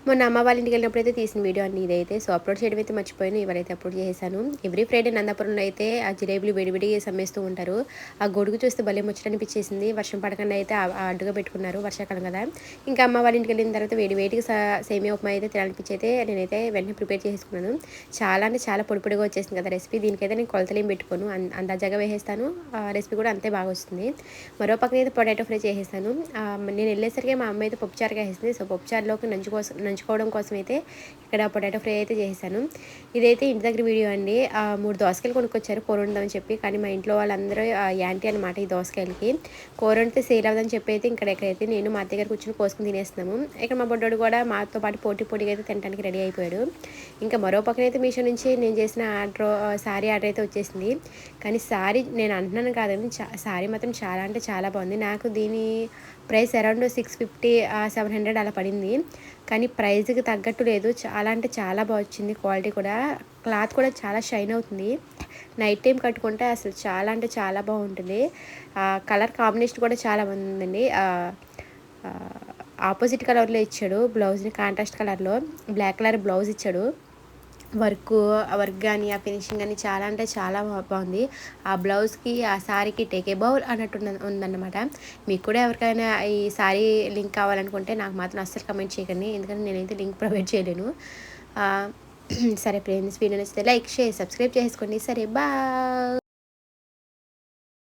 మొన్న అమ్మ వాళ్ళ ఇంటికి వెళ్ళినప్పుడైతే తీసిన వీడియో అండి ఇదైతే. సో అప్లోడ్ చేయడం అయితే మర్చిపోయాను. ఇవాళైతే అప్లోడ్ చేసేసాను. ఎవ్రీ ఫ్రైడే నందాపురంలో అయితే ఆ జిలేబులు విడివిడి సమ్మేస్తూ ఉంటారు. ఆ గొడుగు చూస్తే భలే ముచ్చటనిపించేసింది. వర్షం పడకుండా అయితే అడ్డుగా పెట్టుకున్నారు, వర్షాకాలం కదా. ఇంకా అమ్మ వాళ్ళ ఇంటికి వెళ్ళిన తర్వాత వేడి వేడికి సేమియా ఉప్మా అయితే తినాలనిపించి అయితే నేనైతే వెంటనే ప్రిపేర్ చేసుకున్నాను. చాలా అంటే చాలా పొడి పొడిగా వచ్చేసింది కదా రెసిపీ. దీనికైతే నేను కొలతలేం పెట్టుకోను, అందాజగా వేసేస్తాను. రెసిపీ కూడా అంతే బాగా వస్తుంది. మరో పక్కన అయితే పొటాటో ఫ్రై చేసేసాను. నేను వెళ్ళేసరికి మా అమ్మ అయితే పప్పుచారుగా వేసింది. సో పప్పుచారులోకి నంచుకోవడం కోసం అయితే ఇక్కడ పొటాటో ఫ్రై అయితే చేసేసాను. ఇదైతే ఇంటి దగ్గర వీడియో అండి. 3 దోసకాయలు కొనుక్కొచ్చారు కూర వండుదామని చెప్పి. కానీ మా ఇంట్లో వాళ్ళందరూ యాంటీ అనమాట ఈ దోసకాయలకి. కూర వండితే సేల్ అవ్వదని చెప్పి అయితే ఇక్కడైతే నేను మా అత్తయ్య గారు కూర్చొని కోసుకుని తినేస్తున్నాము. ఇక్కడ మా బొడ్డోడు కూడా మాతో పాటు పోటీగా అయితే తినడానికి రెడీ అయిపోయాడు. ఇంకా మరో పక్కన అయితే మీషో నుంచి నేను చేసిన శారీ ఆర్డర్ అయితే వచ్చేసింది. కానీ శారీ నేను అంటున్నాను కాదండి, శారీ మాత్రం చాలా అంటే చాలా బాగుంది. నాకు దీని ప్రైస్ అరౌండ్ 650 700 అలా పడింది. కానీ ప్రైస్కి తగ్గట్టు లేదు. చాలా అంటే చాలా బాగా వచ్చింది. క్వాలిటీ కూడా, క్లాత్ కూడా చాలా షైన్ అవుతుంది. నైట్ టైం కట్టుకుంటే అసలు చాలా అంటే చాలా బాగుంటుంది. కలర్ కాంబినేషన్ కూడా చాలా బాగుందండి. ఆపోజిట్ కలర్లో ఇచ్చాడు బ్లౌజ్ని, కాంట్రాస్ట్ కలర్లో బ్లాక్ కలర్ బ్లౌజ్ ఇచ్చాడు. వర్క్ కానీ ఆ ఫినిషింగ్ కానీ చాలా అంటే చాలా బాగుంది. ఆ బ్లౌజ్కి ఆ శారీకి టేక్ ఏ బౌల్ అన్నట్టు ఉందన్నమాట. మీకు కూడా ఎవరికైనా ఈ శారీ లింక్ కావాలనుకుంటే నాకు మాత్రం అస్సలు కమెంట్ చేయకండి, ఎందుకంటే నేనైతే లింక్ ప్రొవైడ్ చేయలేను. సరే ఫ్రెండ్స్, వీడియో నచ్చితే లైక్ షేర్ సబ్స్క్రైబ్ చేసుకోండి. సరే బాయ్.